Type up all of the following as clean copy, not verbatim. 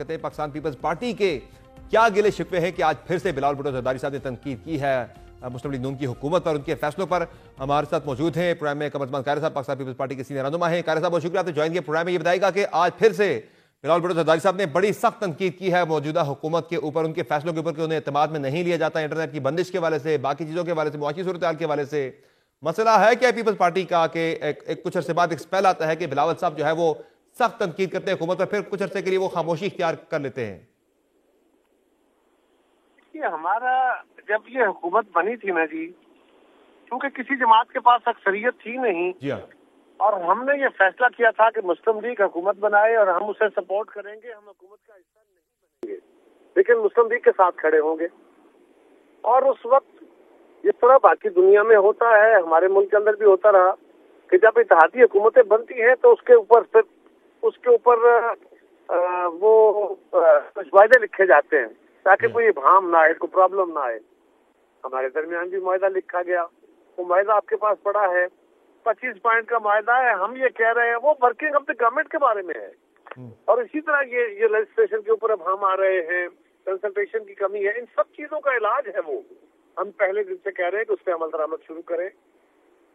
कहते हैं Pakistan peoples party के क्या गिले शिकवे हैं कि आज फिर से बिलावल भुट्टो जरदारी साहब ने तनकीद की है मुस्लिम लीग नून की हुकूमत पर, उनके फैसलों पर। हमारे साथ मौजूद हैं प्रोग्राम में कमर कायरा साहब, पाकिस्तान पीपल्स पार्टी के सीनियर रहनुमा हैं। कायरा साहब बहुत शुक्रिया आपने ज्वाइन किया प्रोग्राम में। ये बताएगा कि आज फिर से बिलावल भुट्टो जरदारी साहब ने बड़ी सख्त तनकीद की है मौजूदा हुकूमत के ऊपर, उनके फैसलों के ऊपर कि उन्हें एतमाद में नहीं लिया जाता, इंटरनेट की बंदिश के हवाले से, बाकी चीज़ों के हवाले से, मुआशी सूरत हाल के हवाले से। मसला है क्या पीपल्स पार्टी का कि एक कुछ अरसे बाद एक स्पेल आता है कि बिलावल साहब जो है वो सख्त तनकीद करते हैं हुकूमत पर, फिर कुछ अरसे के लिए वो खामोशी इख्तियार कर लेते हैं। हमारा जब ये हुकूमत बनी थी ना जी, क्योंकि किसी जमात के पास अक्सरियत थी नहीं जी हाँ, और हमने ये फैसला किया था कि मुस्लिम लीग हुकूमत बनाए और हम उसे सपोर्ट करेंगे, हम हुकूमत का हिस्सा नहीं बनेंगे लेकिन मुस्लिम लीग के साथ खड़े होंगे। और उस वक्त जिस तरह बाकी दुनिया में होता है, हमारे मुल्क के अंदर भी होता रहा कि जब इत्तेहादी हुकूमतें बनती हैं तो उसके ऊपर वो कुछ वायदे लिखे जाते हैं ताकि कोई इबहम ना आए, कोई प्रॉब्लम ना आए। हमारे दरमियान भी मुआहदा लिखा गया, वो मुआहदा आपके पास पड़ा है, 25 पॉइंट का मुआहदा है। हम ये कह रहे हैं वो वर्किंग ऑफ द गवर्नमेंट के बारे में है और इसी तरह ये लेजिस्लेशन के ऊपर अब हम आ रहे हैं, कंसल्टेशन की कमी है, इन सब चीजों का इलाज है वो। हम पहले दिन से कह रहे हैं कि उस पर अमल दरामद शुरू करें।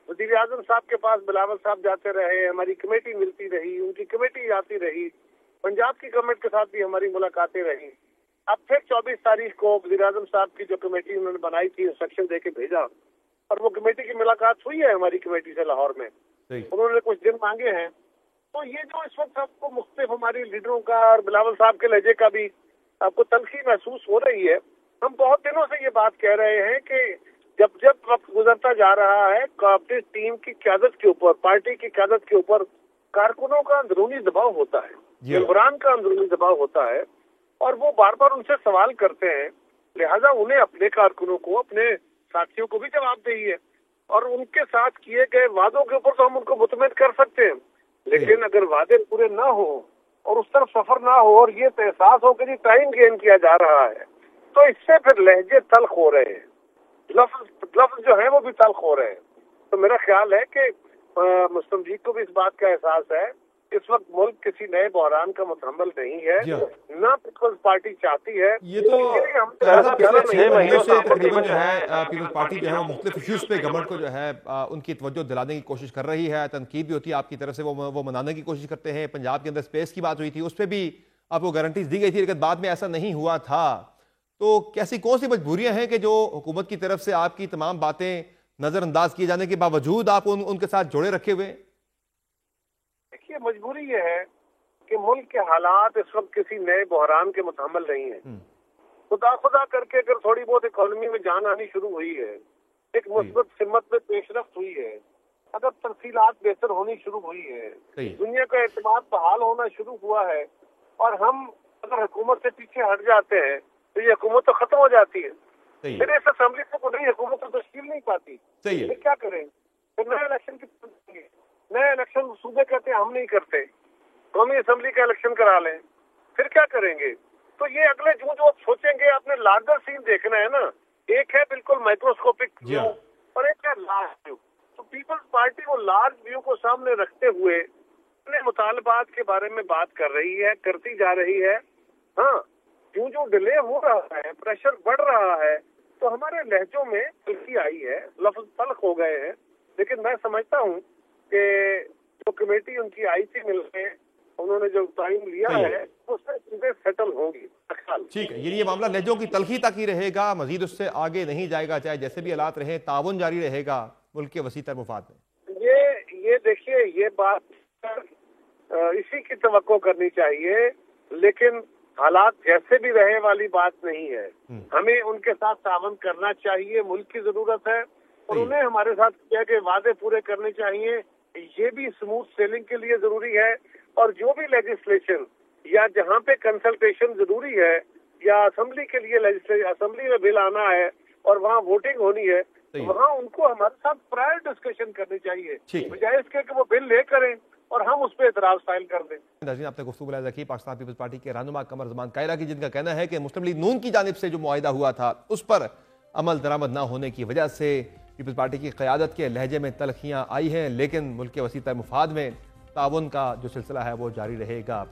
वज़ीर आज़म साहब के पास बिलावल साहब जाते रहे, हमारी कमेटी मिलती रही, उनकी कमेटी आती रही, पंजाब की गवर्नमेंट के साथ भी हमारी मुलाकातें रही। अब फिर 24 तारीख को वज़ीर आज़म साहब की जो कमेटी उन्होंने बनाई थी इंस्ट्रक्शन दे के भेजा और वो कमेटी की मुलाकात हुई है हमारी कमेटी से लाहौर में। उन्होंने कुछ दिन मांगे हैं। तो ये जो इस वक्त आपको मुख्तलिफ हमारी लीडरों का और बिलावल साहब के लहजे का भी आपको तलखी महसूस हो रही है। हम बहुत दिनों से ये बात कह रहे हैं कि जब जब वक्त गुजरता जा रहा है, अपनी टीम की क़यादत के ऊपर, पार्टी की क़यादत के ऊपर कारकुनों का अंदरूनी दबाव होता है, मेंबरान का अंदरूनी दबाव होता है और वो बार बार उनसे सवाल करते हैं। लिहाजा उन्हें अपने कारकुनों को, अपने साथियों को भी जवाबदेही है और उनके साथ किए गए वादों के ऊपर तो हम उनको मुतमिन कर सकते हैं, लेकिन अगर वादे पूरे ना हो और उस तरफ सफर ना हो और ये एहसास हो कि टाइम गेन किया जा रहा है, तो इससे फिर लहजे तल्ख हो रहे हैं, लफ्ज जो है वो भी तल्ख हो रहे हैं। तो मेरा ख्याल है कि मुस्लिम लीग को भी इस बात का एहसास है इस वक्त मुल्क किसी नए बहरान का मुतहम्मल नहीं है, ना पीपल्स पार्टी चाहती है। ये तो पिछले 6 महीनों से तकरीबन जो है पीपल्स पार्टी जो है वो मुख्तलिफ इश्यूज पे गवर्नमेंट को जो है उनकी तवज्जो दिलाने की कोशिश कर रही है। तनकीद भी होती है आपकी तरफ से, वो मनाने की कोशिश करते हैं। पंजाब के अंदर स्पेस की बात हुई थी, उस पर भी आपको गारंटीज दी गई थी, लेकिन बाद में ऐसा नहीं हुआ था। तो कैसी कौन सी मजबूरियां हैं कि जो हुकूमत की तरफ से आपकी तमाम बातें नजरअंदाज किए जाने के बावजूद आप उनके साथ जोड़े रखे हुए? देखिए, मजबूरी ये है कि मुल्क के हालात इस वक्त किसी नए बहरान के मुतहम्मल नहीं है। खुदा करके अगर थोड़ी बहुत इकोनॉमी में जान आनी शुरू हुई है, एक मुस्बत सिमत में पेशरफ्त हुई है, अगर तफसीलात बेहतर होनी शुरू हुई है, दुनिया का एतमाद बहाल होना शुरू हुआ है और हम अगर हुकूमत से पीछे हट जाते हैं तो ये हुकूमत तो खत्म हो जाती है। फिर इस असेंबली से कोई हुकूमत तो तश्कील नहीं पाती। फिर क्या करें? फिर नए इलेक्शन की नए इलेक्शन सूबे कहते हैं हम नहीं करते, कौमी असेंबली का इलेक्शन करा लें, फिर क्या करेंगे? तो ये अगले जो आप सोचेंगे, आपने लार्जर सीन देखना है ना। एक है बिल्कुल माइक्रोस्कोपिक व्यू और एक है लार्ज व्यू। तो पीपल्स पार्टी वो लार्ज व्यू को सामने रखते हुए अपने मुतालबात के बारे में बात कर रही है, करती जा रही है। हाँ, जो डिले हो रहा है, प्रेशर बढ़ रहा है, तो हमारे लहजों में तल्खी आई है, लफ्ज तल्ख हो गए हैं। लेकिन मैं समझता हूँ कि जो कमेटी उनकी आई थी मिलने, उन्होंने जो टाइम लिया है उससे चीजें सेटल होंगी। ठीक है, ये मामला लहजों की तल्खी तक ही रहेगा, मजीद उससे आगे नहीं जाएगा, चाहे जैसे भी हालात रहे, ताउन जारी रहेगा मुल्क के वसीतर मुफाद में। ये देखिए, ये बात इसी की तवक्को करनी चाहिए, लेकिन हालात जैसे भी रहे वाली बात नहीं है। हमें उनके साथ तावन करना चाहिए, मुल्क की जरूरत है और उन्हें हमारे साथ किए गए वादे पूरे करने चाहिए। ये भी स्मूथ सेलिंग के लिए जरूरी है और जो भी लेजिस्लेशन या जहाँ पे कंसल्टेशन जरूरी है या असेंबली के लिए असेंबली में बिल आना है और वहाँ वोटिंग होनी है, वहाँ उनको हमारे साथ प्रायर डिस्कशन करनी चाहिए, बजाय इसके कि वो बिल ले करें और हम उस पर एतराज फाइल कर दें। नाज़रीन, आपने गुफ्तगू बुलाया की पाकिस्तान पीपल्स पार्टी के रहनुमा कमर कायरा की, जिनका कहना है कि मुस्लिम लीग नून की जानिब से जो मुआहिदा हुआ था उस पर अमल दरामद ना होने की वजह से पीपल्स पार्टी की क़यादत के लहजे में तलखियाँ आई हैं, लेकिन मुल्क के वसीतर मुफाद में ताउन का जो सिलसिला है वो जारी रहेगा।